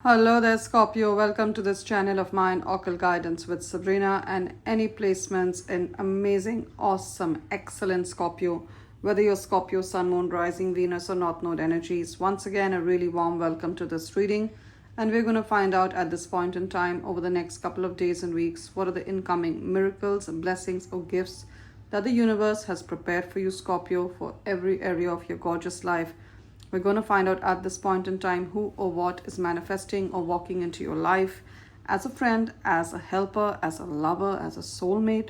Hello there, Scorpio. Welcome to this channel of mine, Occult Guidance with Sabrina, and any placements in amazing, awesome, excellent Scorpio. Whether you're Scorpio, Sun, Moon, Rising, Venus, or North Node energies, once again, a really warm welcome to this reading. And we're going to find out at this point in time, over the next couple of days and weeks, what are the incoming miracles, blessings, or gifts that the universe has prepared for you, Scorpio, for every area of your gorgeous life. We're going to find out at this point in time who or what is manifesting or walking into your life as a friend, as a helper, as a lover, as a soulmate.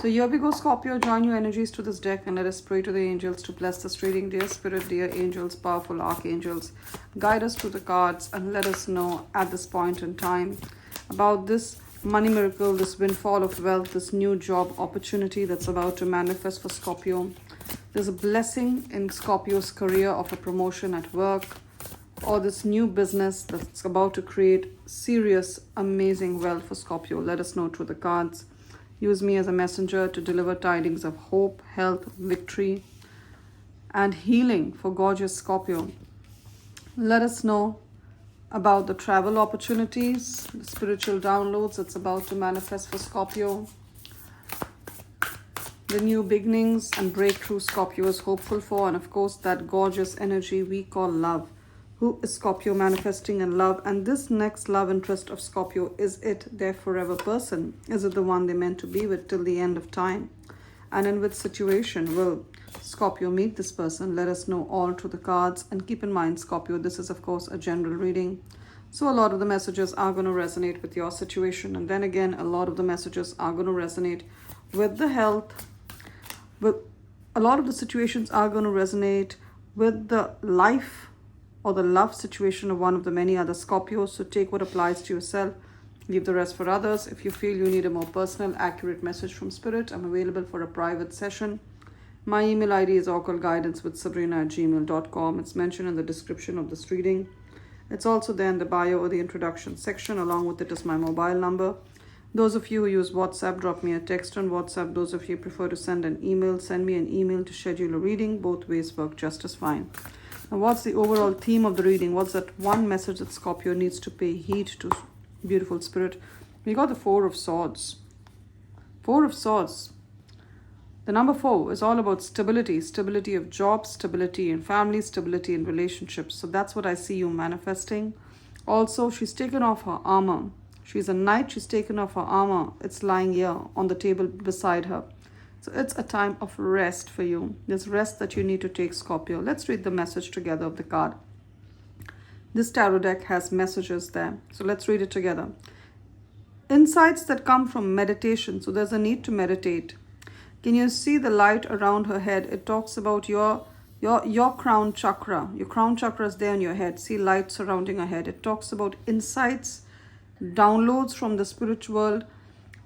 So here we go, Scorpio. Join your energies to this deck and let us pray to the angels to bless this reading. Dear Spirit, dear angels, powerful archangels, guide us to the cards and let us know at this point in time about this money miracle, this windfall of wealth, this new job opportunity that's about to manifest for Scorpio. There's a blessing in Scorpio's career of a promotion at work, or this new business that's about to create serious, amazing wealth for Scorpio. Let us know through the cards. Use me as a messenger to deliver tidings of hope, health, victory, and healing for gorgeous Scorpio. Let us know about the travel opportunities, the spiritual downloads that's about to manifest for Scorpio. The new beginnings and breakthrough Scorpio is hopeful for, and of course that gorgeous energy we call love. Who is Scorpio manifesting in love? And this next love interest of Scorpio, is it their forever person? Is it the one they meant to be with till the end of time? And in which situation will Scorpio meet this person? Let us know all through the cards. And keep in mind, Scorpio, this is of course a general reading. So a lot of the messages are going to resonate with your situation. And then again, a lot of the messages are going to resonate with the health. But a lot of the situations are going to resonate with the life or the love situation of one of the many other Scorpios. So take what applies to yourself, leave the rest for others. If you feel you need a more personal, accurate message from Spirit, I'm available for a private session. My email ID is occultguidancewithsabrina@gmail.com. It's mentioned in the description of this reading. It's also there in the bio or the introduction section. Along with it is my mobile number. Those of you who use WhatsApp, drop me a text on WhatsApp. Those of you who prefer to send an email, send me an email to schedule a reading. Both ways work just as fine. Now, what's the overall theme of the reading? What's that one message that Scorpio needs to pay heed to, beautiful Spirit? We got the Four of Swords. Four of Swords. The number 4 is all about stability. Stability of jobs, stability in family, stability in relationships. So that's what I see you manifesting. Also, she's taken off her armor. She's a knight, she's taken off her armor. It's lying here on the table beside her. So it's a time of rest for you. There's rest that you need to take, Scorpio. Let's read the message together of the card. This tarot deck has messages there. So let's read it together. Insights that come from meditation. So there's a need to meditate. Can you see the light around her head? It talks about your crown chakra. Your crown chakra is there on your head. See light surrounding her head. It talks about insights, downloads from the spiritual world,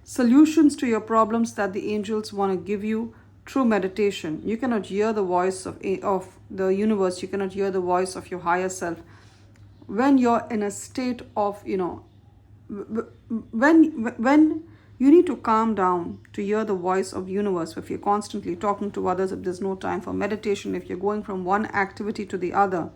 solutions to your problems that the angels want to give you through meditation. You cannot hear the voice of the universe. You cannot hear the voice of your higher self when you're in a state of, when you need to calm down to hear the voice of the universe. If you're constantly talking to others, if there's no time for meditation, if you're going from one activity to the other,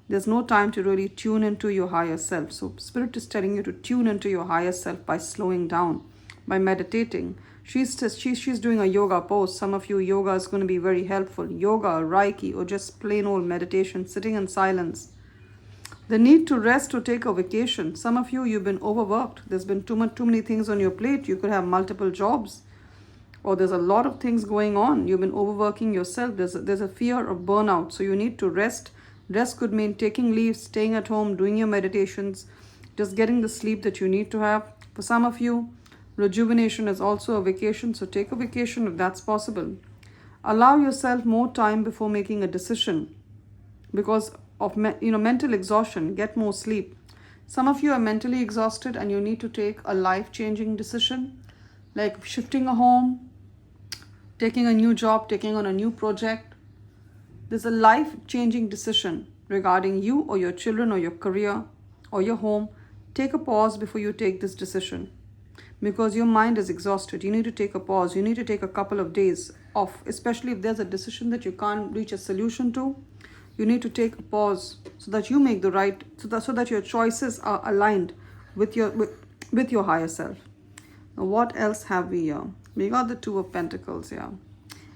there's no time to really tune into your higher self. So Spirit is telling you to tune into your higher self by slowing down, by meditating. She's doing a yoga pose. Some of you, yoga is going to be very helpful. Yoga, Reiki, or just plain old meditation, sitting in silence. The need to rest, to take a vacation. Some of you, you've been overworked. There's been too many things on your plate. You could have multiple jobs. Or there's a lot of things going on. You've been overworking yourself. There's a fear of burnout. So you need to rest. Rest could mean taking leave, staying at home, doing your meditations, just getting the sleep that you need to have. For some of you, rejuvenation is also a vacation, so take a vacation if that's possible. Allow yourself more time before making a decision because of mental exhaustion. Get more sleep. Some of you are mentally exhausted and you need to take a life-changing decision, like shifting a home, taking a new job, taking on a new project. There's a life-changing decision regarding you or your children or your career or your home. Take a pause before you take this decision because your mind is exhausted. You need to take a pause. You need to take a couple of days off, especially if there's a decision that you can't reach a solution to. You need to take a pause so that you make the right, so that your choices are aligned with your higher self. Now, what else have we here? We got the Two of Pentacles here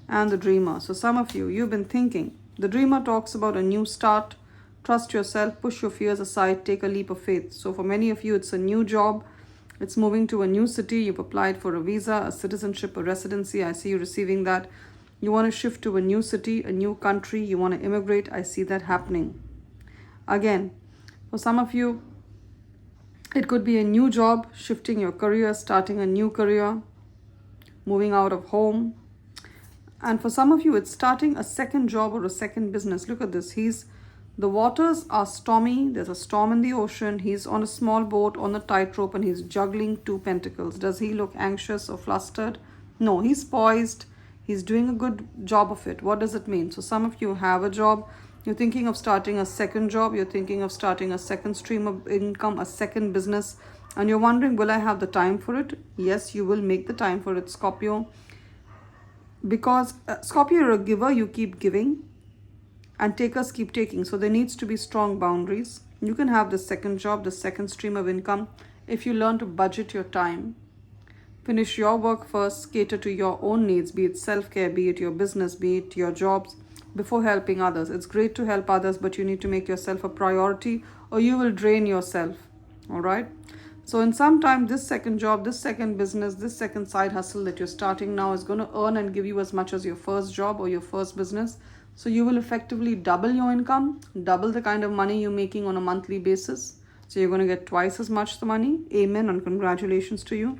and the Dreamer. So some of you, you've been thinking. The Dreamer talks about a new start. Trust yourself, push your fears aside, take a leap of faith. So for many of you, it's a new job. It's moving to a new city. You've applied for a visa, a citizenship, a residency. I see you receiving that. You want to shift to a new city, a new country. You want to immigrate. I see that happening. Again, for some of you, it could be a new job, shifting your career, starting a new career, moving out of home. And for some of you, it's starting a second job or a second business. Look at this. The waters are stormy. There's a storm in the ocean. He's on a small boat on the tightrope and he's juggling two pentacles. Does he look anxious or flustered? No, he's poised. He's doing a good job of it. What does it mean? So some of you have a job. You're thinking of starting a second job. You're thinking of starting a second stream of income, a second business. And you're wondering, will I have the time for it? Yes, you will make the time for it, Scorpio. Because Scorpio, you're a giver. You keep giving. And takers keep taking. So there needs to be strong boundaries. You can have the second job, the second stream of income, if you learn to budget your time. Finish your work first, cater to your own needs, be it self-care, be it your business, be it your jobs, before helping others. It's great to help others, but you need to make yourself a priority or you will drain yourself. All right? So in some time, this second job, this second business, this second side hustle that you're starting now is going to earn and give you as much as your first job or your first business. So you will effectively double your income, double the kind of money you're making on a monthly basis. So you're going to get twice as much the money. Amen and congratulations to you.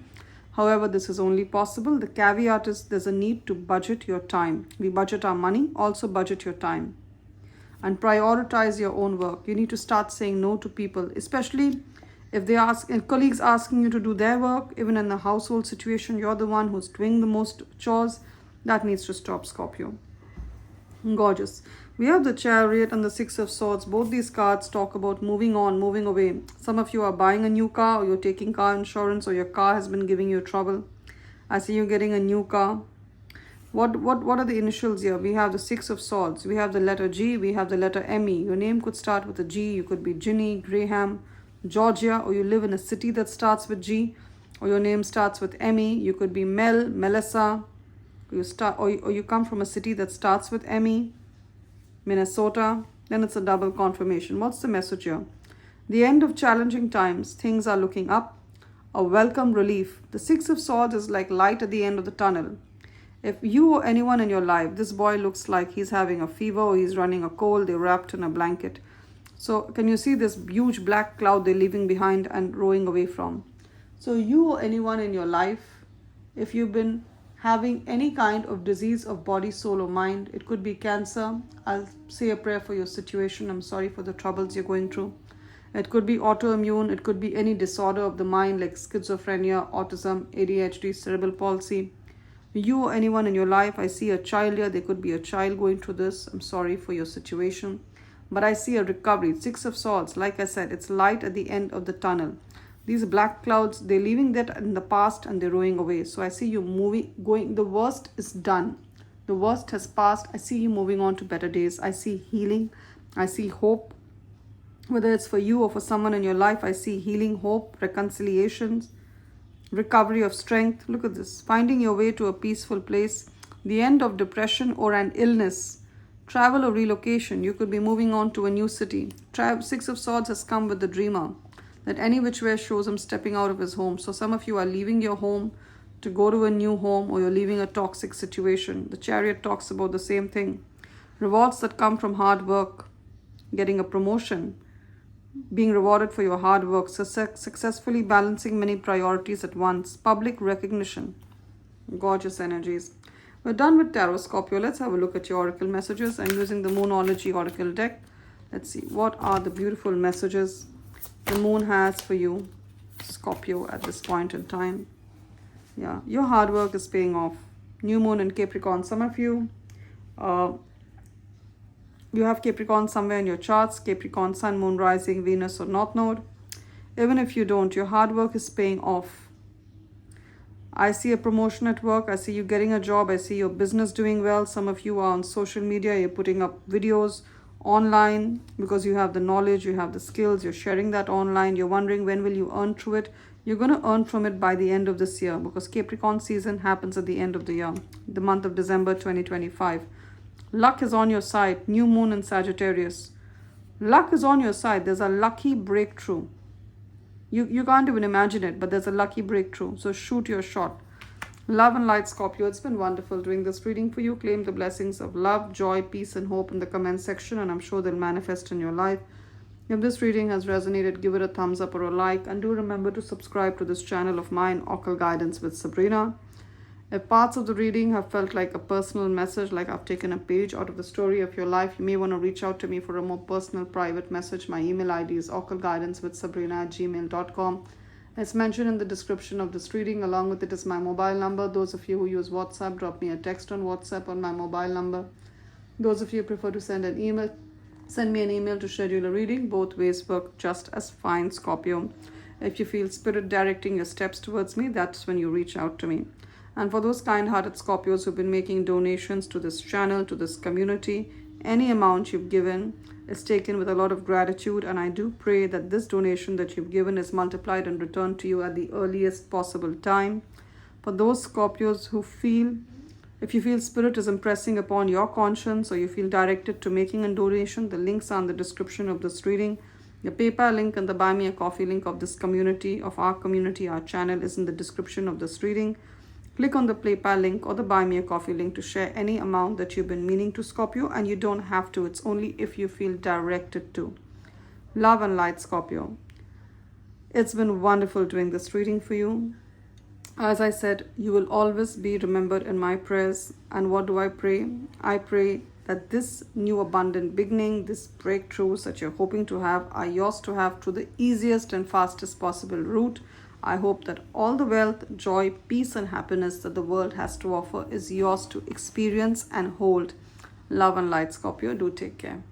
However, this is only possible. The caveat is there's a need to budget your time. We budget our money, also budget your time. And prioritize your own work. You need to start saying no to people, especially if colleagues asking you to do their work, even in the household situation, you're the one who's doing the most chores. That needs to stop, Scorpio. Gorgeous. We have the Chariot and the Six of Swords. Both these cards talk about moving on, moving away. Some of you are buying a new car or you're taking car insurance or your car has been giving you trouble. I see you getting a new car. What are the initials here? We have the Six of Swords. We have the letter G. We have the letter M-E. Your name could start with a G. You could be Ginny, Graham, Georgia, or you live in a city that starts with G. Or your name starts with M-E. You could be Mel, Melissa. Or you come from a city that starts with M-E, Minnesota. Then it's a double confirmation. What's the message here? The end of challenging times. Things are looking up. A welcome relief. The Six of Swords is like light at the end of the tunnel. If you or anyone in your life, this boy looks like he's having a fever or he's running a cold, they're wrapped in a blanket. So can you see this huge black cloud they're leaving behind and rowing away from? So you or anyone in your life, if you've been having any kind of disease of body, soul or mind, it could be cancer. I'll say a prayer for your situation. I'm sorry for the troubles you're going through. It could be autoimmune. It could be any disorder of the mind like schizophrenia, autism, ADHD, cerebral palsy. You or anyone in your life, I see a child here. There could be a child going through this. I'm sorry for your situation. But I see a recovery. Six of Swords, like I said, it's light at the end of the tunnel. These black clouds, they're leaving that in the past and they're rowing away. So I see you going, the worst is done. The worst has passed. I see you moving on to better days. I see healing. I see hope. Whether it's for you or for someone in your life, I see healing, hope, reconciliations, recovery of strength. Look at this. Finding your way to a peaceful place. The end of depression or an illness. Travel or relocation. You could be moving on to a new city. Six of Swords has come with the Dreamer. That any which way shows him stepping out of his home. So some of you are leaving your home to go to a new home or you're leaving a toxic situation. The Chariot talks about the same thing. Rewards that come from hard work. Getting a promotion. Being rewarded for your hard work. Successfully balancing many priorities at once. Public recognition. Gorgeous energies. We're done with Tarot, Scorpio. Let's have a look at your oracle messages. I'm using the Moonology Oracle deck. Let's see. What are the beautiful messages the moon has for you, Scorpio, at this point in time? Yeah, your hard work is paying off. New moon in Capricorn. Some of you, you have Capricorn somewhere in your charts. Capricorn, Sun, Moon, Rising, Venus or North Node. Even if you don't, your hard work is paying off. I see a promotion at work. I see you getting a job. I see your business doing well. Some of you are on social media. You're putting up videos online because you have the knowledge, you have the skills, you're sharing that online. You're wondering when will you earn through it. You're going to earn from it by the end of this year, because Capricorn season happens at the end of the year, the month of December 2025. Luck is on your side. New moon in Sagittarius. Luck is on your side. There's a lucky breakthrough. You can't even imagine it, but there's a lucky breakthrough. So shoot your shot. Love and light, Scorpio. It's been wonderful doing this reading for you. Claim the blessings of love, joy, peace, and hope in the comment section, and I'm sure they'll manifest in your life. If this reading has resonated, give it a thumbs up or a like, and do remember to subscribe to this channel of mine, Occult Guidance with Sabrina. If parts of the reading have felt like a personal message, like I've taken a page out of the story of your life, you may want to reach out to me for a more personal private message. My email ID is occultguidancewithsabrina@gmail.com. It's mentioned in the description of this reading. Along with it is my mobile number. Those of you who use WhatsApp, drop me a text on WhatsApp on my mobile number. Those of you who prefer to send an email, send me an email to schedule a reading. Both ways work just as fine, Scorpio. If you feel spirit directing your steps towards me, that's when you reach out to me. And for those kind-hearted Scorpios who've been making donations to this channel, to this community, any amount you've given is taken with a lot of gratitude, and I do pray that this donation that you've given is multiplied and returned to you at the earliest possible time. For those Scorpios who feel, if you feel spirit is impressing upon your conscience, or you feel directed to making a donation, the links are in the description of this reading. The PayPal link and the Buy Me a Coffee link of this community, our channel, is in the description of this reading. Click on the PayPal link or the Buy Me a Coffee link to share any amount that you've been meaning to, Scorpio, and you don't have to. It's only if you feel directed to. Love and light, Scorpio. It's been wonderful doing this reading for you. As I said, you will always be remembered in my prayers. And what do I pray? I pray that this new abundant beginning, this breakthroughs that you're hoping to have, are yours to have through the easiest and fastest possible route. I hope that all the wealth, joy, peace, and happiness that the world has to offer is yours to experience and hold. Love and light, Scorpio. Do take care.